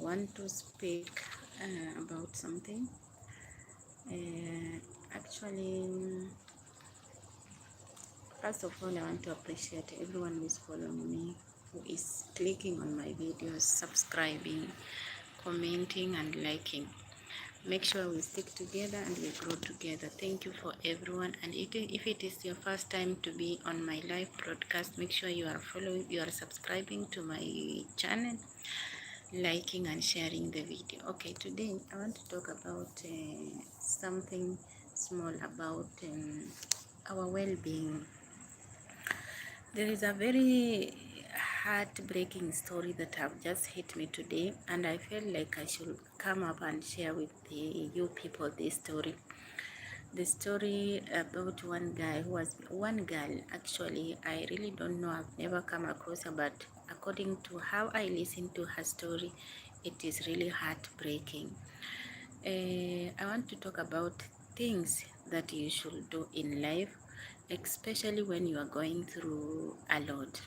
want to speak about something. Actually, first of all, I want to appreciate everyone who is following me, who is clicking on my videos, subscribing, commenting, and liking. Make sure we stick together and we grow together. Thank you for everyone. And if it is your first time to be on my live broadcast, make sure you are following, you are subscribing to my channel, liking and sharing the video. Okay, today I want to talk about something small about our well-being. There is a very heartbreaking story that have just hit me today, and I felt like I should come up and share with you people this story. The story about one guy who was one girl. Actually, I really don't know, I've never come across her, but according to how I listen to her story, it is really heartbreaking. I want to talk about things that you should do in life, especially when you are going through a lot,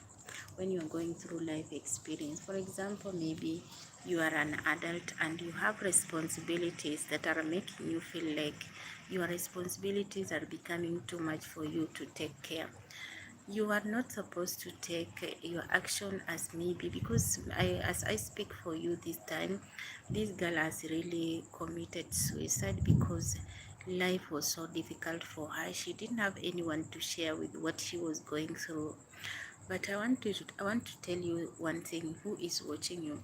when you are going through life experience. For example, maybe you are an adult and you have responsibilities that are making you feel like your responsibilities are becoming too much for you to take care. You are not supposed to take your action as maybe, because as I speak for you this time, this girl has really committed suicide because life was so difficult for her. She didn't have anyone to share with what she was going through. But I want to tell you one thing, who is watching you.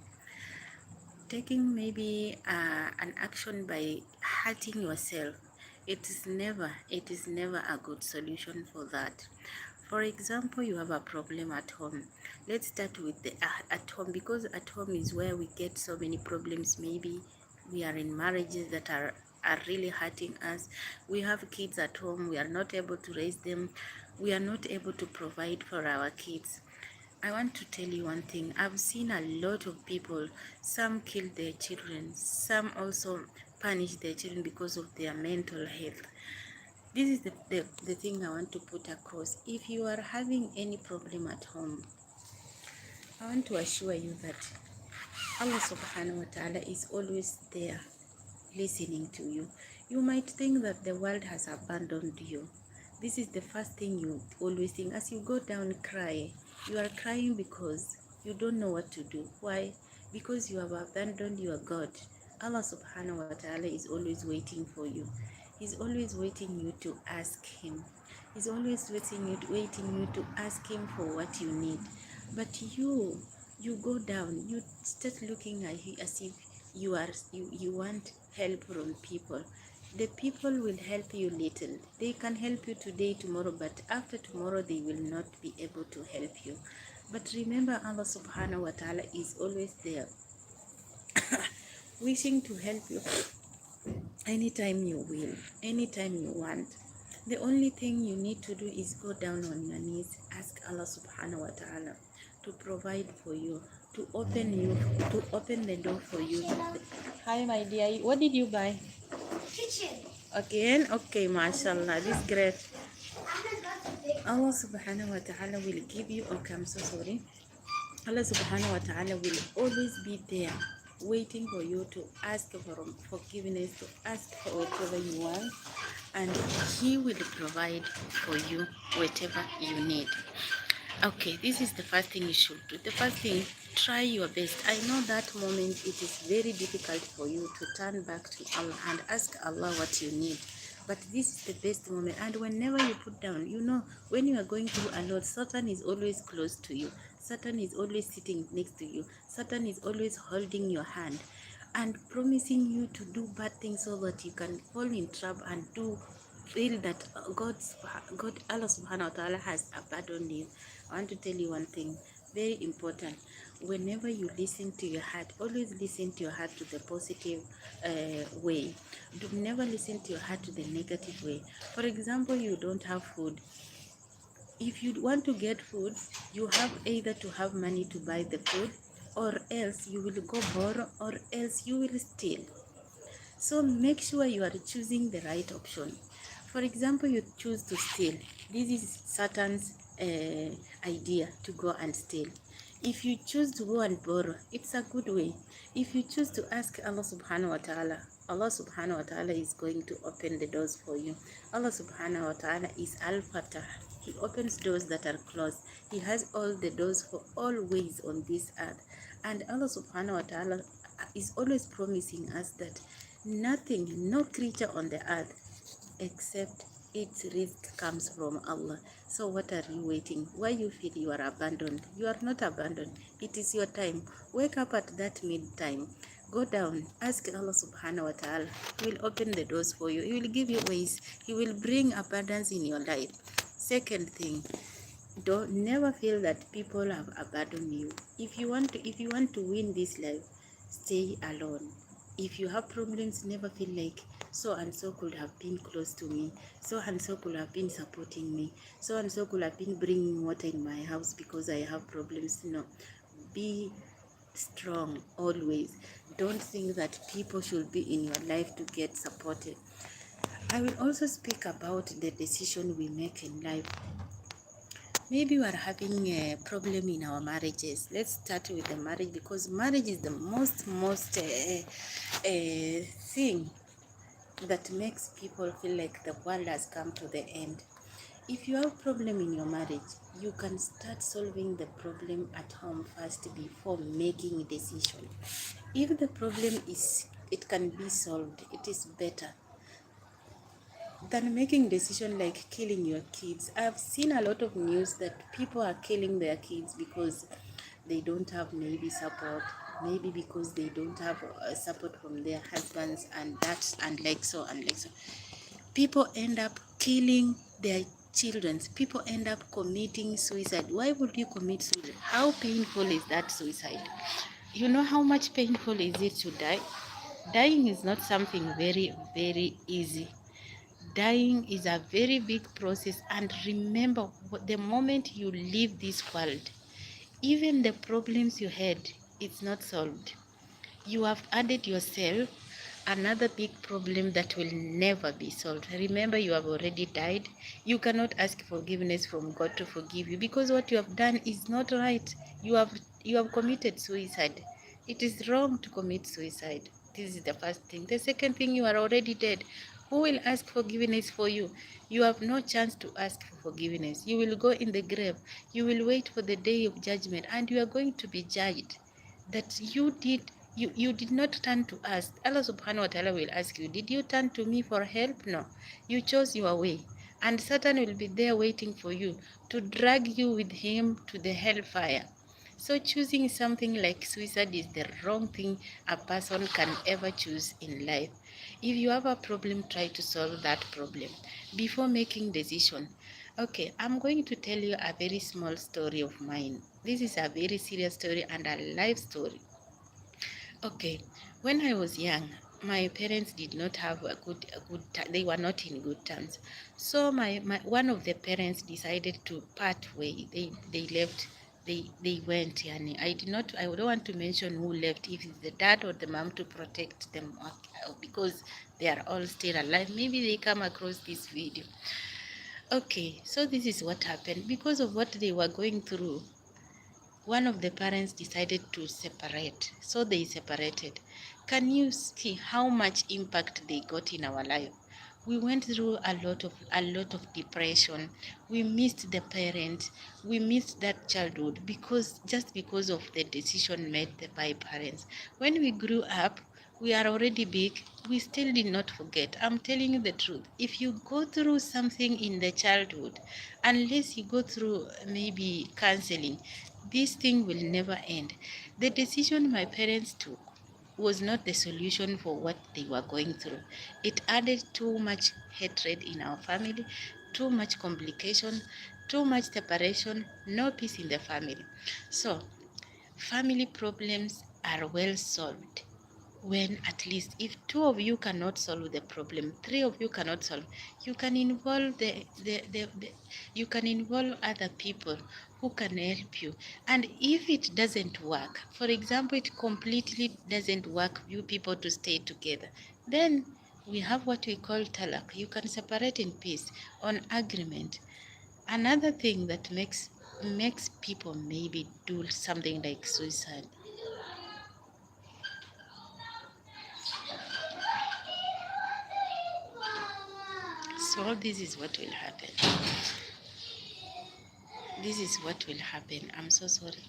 Taking maybe an action by hurting yourself, it is never a good solution for that. For example, you have a problem at home. Let's start with the at home, because at home is where we get so many problems. Maybe we are in marriages that are really hurting us. We have kids at home, we are not able to raise them, we are not able to provide for our kids. I want to tell you one thing. I've seen a lot of people, some kill their children, some also punish their children because of their mental health. This is the thing I want to put across. If you are having any problem at home, I want to assure you that Allah subhanahu wa ta'ala is always there listening to you. You might think that the world has abandoned you. This is the first thing you always think. As you go down, cry. You are crying because you don't know what to do. Why? Because you have abandoned your God. Allah subhanahu wa ta'ala is always waiting for you. He's always waiting you to ask him. He's always waiting you to ask him for what you need. But you go down, you start looking at you as if you want help from people. The people will help you little. They can help you today, tomorrow, but after tomorrow they will not be able to help you. But remember, Allah subhanahu wa ta'ala is always there wishing to help you anytime you will, anytime you want. The only thing you need to do is go down on your knees, ask Allah subhanahu wa ta'ala to provide for you, to open the door for you. Hi my dear, what did you buy? Kitchen. Again? Okay, mashallah, this is great. Allah subhanahu wa ta'ala will give you, okay, I'm so sorry. Allah subhanahu wa ta'ala will always be there waiting for you to ask for forgiveness, to ask for whatever you want, and he will provide for you whatever you need. Okay, this is the first thing you should do. The first thing, try your best. I know that moment it is very difficult for you to turn back to Allah and ask Allah what you need. But this is the best moment. And whenever you put down, you know, when you are going through a lot, Satan is always close to you. Satan is always sitting next to you. Satan is always holding your hand and promising you to do bad things so that you can fall in trap and feel that God, Allah subhanahu wa ta'ala has abandoned you. I want to tell you one thing, very important. Whenever you listen to your heart, always listen to your heart to the positive way. Do never listen to your heart to the negative way. For example, you don't have food. If you want to get food, you have either to have money to buy the food, or else you will go borrow, or else you will steal. So make sure you are choosing the right option. For example, you choose to steal. This is Satan's idea, to go and steal. If you choose to go and borrow, it's a good way. If you choose to ask Allah subhanahu wa ta'ala, Allah subhanahu wa ta'ala is going to open the doors for you. Allah subhanahu wa ta'ala is Al-Fatah. He opens doors that are closed. He has all the doors for all ways on this earth. And Allah subhanahu wa ta'ala is always promising us that nothing, no creature on the earth except its risk comes from Allah. So what are you waiting? Why you feel you are abandoned? You are not abandoned. It is your time. Wake up at that mid time. Go down. Ask Allah subhanahu wa ta'ala. He will open the doors for you. He will give you ways. He will bring abundance in your life. Second thing, don't never feel that people have abandoned you. If you want to win this life, stay alone. If you have problems, never feel like so and so could have been close to me, so and so could have been supporting me, so and so could have been bringing water in my house because I have problems. No, be strong always. Don't think that people should be in your life to get supported. I will also speak about the decision we make in life. Maybe we are having a problem in our marriages. Let's start with the marriage, because marriage is the most thing that makes people feel like the world has come to the end. If you have a problem in your marriage, you can start solving the problem at home first before making a decision. If the problem it can be solved, it is better than making decision like killing your kids. I've seen a lot of news that people are killing their kids because they don't have maybe support, maybe because they don't have support from their husbands, and that and like so and like so. People end up killing their children. People end up committing suicide. Why would you commit suicide? How painful is that suicide? You know how much painful is it to die? Dying is not something very easy. Dying is a very big process, and remember, the moment you leave this world, even the problems you had, it's not solved. You have added yourself another big problem that will never be solved. Remember, you have already died. You cannot ask forgiveness from God to forgive you, because what you have done is not right. You have committed suicide. It is wrong to commit suicide. This is the first thing. The second thing, you are already dead. Who will ask forgiveness for you? You have no chance to ask for forgiveness. You will go in the grave. You will wait for the day of judgment, and you are going to be judged that you did not turn to us. Allah subhanahu wa ta'ala will ask you, did you turn to me for help? No. You chose your way. And Satan will be there waiting for you to drag you with him to the hellfire. So choosing something like suicide is the wrong thing a person can ever choose in life. If you have a problem, try to solve that problem before making decision. Okay, I'm going to tell you a very small story of mine. This is a very serious story and a life story. Okay, when I was young, my parents did not have they were not in good terms. So my one of the parents decided to part way. They left. They went. Yani I don't want to mention who left, if it's the dad or the mom, to protect them, because they are all still alive. Maybe they come across this video. Okay, so this is what happened. Because of what they were going through, one of the parents decided to separate. So they separated. Can you see how much impact they got in our life? We went through a lot of depression. We missed the parent. We missed that childhood because of the decision made by parents. When we grew up, we are already big. We still did not forget. I'm telling you the truth. If you go through something in the childhood, unless you go through maybe counseling, this thing will never end. The decision my parents took was not the solution for what they were going through. It added too much hatred in our family, too much complication, too much separation, no peace in the family. So, family problems are well solved when, at least, if two of you cannot solve the problem, three of you cannot solve, you can involve you can involve other people who can help you. And if it doesn't work, for example, it completely doesn't work, you people to stay together, then we have what we call talak. You can separate in peace on agreement. Another thing that makes makes people maybe do something like suicide. So this is what will happen. This is what will happen. I'm so sorry.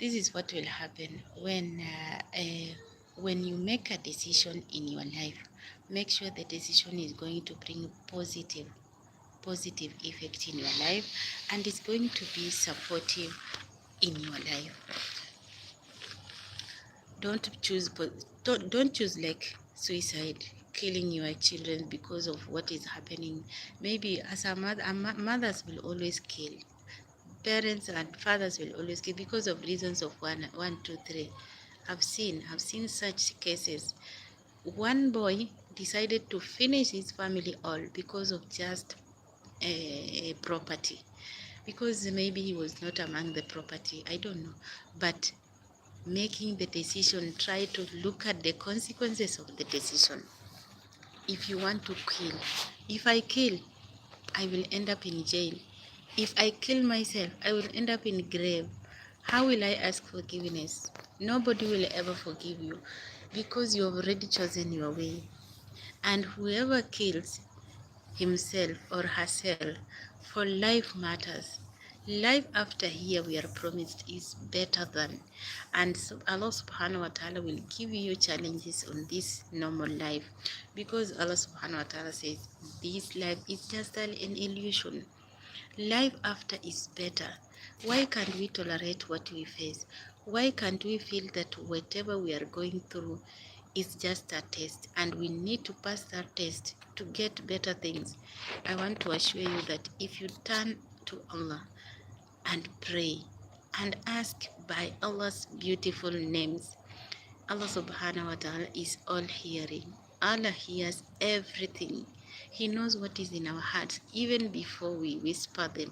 This is what will happen when you make a decision in your life. Make sure the decision is going to bring positive effect in your life, and it's going to be supportive in your life. Don't choose like suicide, killing your children because of what is happening. Maybe as a mother, mothers will always kill. Parents and fathers will always kill because of reasons of one, two, three. I've seen such cases. One boy decided to finish his family all because of just a property, because maybe he was not among the property, I don't know. But making the decision, try to look at the consequences of the decision. If you want to kill, if I kill, I will end up in jail. If I kill myself, I will end up in grave. How will I ask forgiveness? Nobody will ever forgive you because you have already chosen your way. And whoever kills himself or herself, for life matters. Life after here, we are promised, is better than. And so Allah subhanahu wa ta'ala will give you challenges on this normal life, because Allah subhanahu wa ta'ala says this life is just an illusion. Life after is better. Why can't we tolerate what we face? Why can't we feel that whatever we are going through is just a test, and we need to pass that test to get better things? I want to assure you that if you turn to Allah and pray and ask by Allah's beautiful names, Allah subhanahu wa ta'ala is all hearing. Allah hears everything. He knows what is in our hearts even before we whisper them.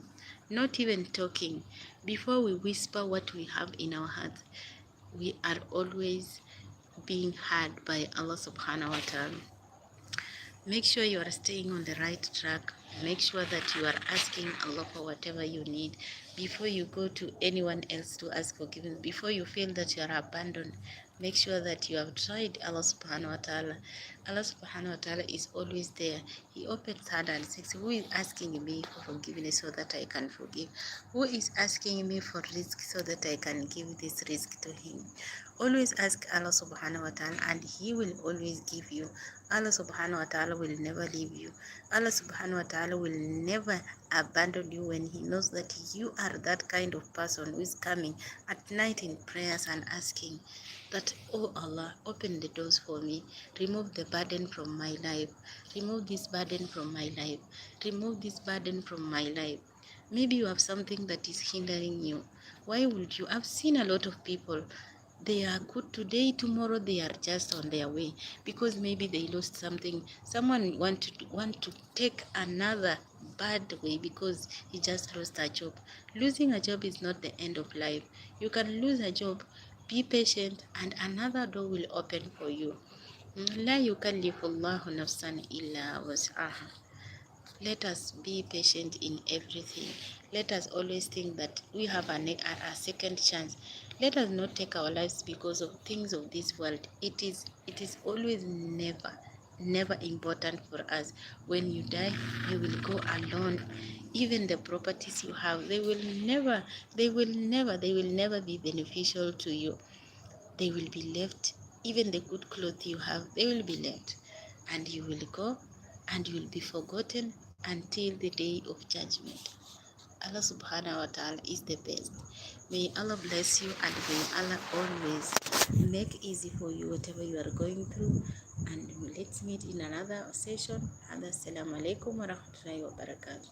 Not even talking. Before we whisper what we have in our hearts, we are always being heard by Allah subhanahu wa ta'ala. Make sure you are staying on the right track. Make sure that you are asking Allah for whatever you need before you go to anyone else to ask forgiveness. Before you feel that you are abandoned, make sure that you have tried Allah subhanahu wa ta'ala. Allah subhanahu wa ta'ala is always there. He opens hand and says, who is asking me for forgiveness so that I can forgive? Who is asking me for risk so that I can give this risk to him? Always ask Allah subhanahu wa ta'ala, and he will always give you. Allah subhanahu wa ta'ala will never leave you. Allah subhanahu wa ta'ala will never abandon you when he knows that you are that kind of person who is coming at night in prayers and asking that, oh Allah, open the doors for me. Remove the burden from my life. Remove this burden from my life. Remove this burden from my life. Maybe you have something that is hindering you. Why would you? I've seen a lot of people, they are good today, tomorrow they are just on their way, because maybe they lost something. Someone want to take another bad way because he just lost a job. Losing a job is not the end of life. You can lose a job, be patient, and another door will open for you. La yukallifullahu nafsan illa was'aha. Let us be patient in everything. Let us always think that we have a second chance. Let us not take our lives because of things of this world. It is always never important for us. When you die, you will go alone. Even the properties you have, they will never be beneficial to you. They will be left. Even the good clothes you have, they will be left, and you will go, and you will be forgotten until the day of judgment. Allah subhanahu wa ta'ala is the best. May Allah bless you, and may Allah always make easy for you whatever you are going through. And let's meet in another session. Assalamu alaikum wa rahmatullahi wa barakatuh.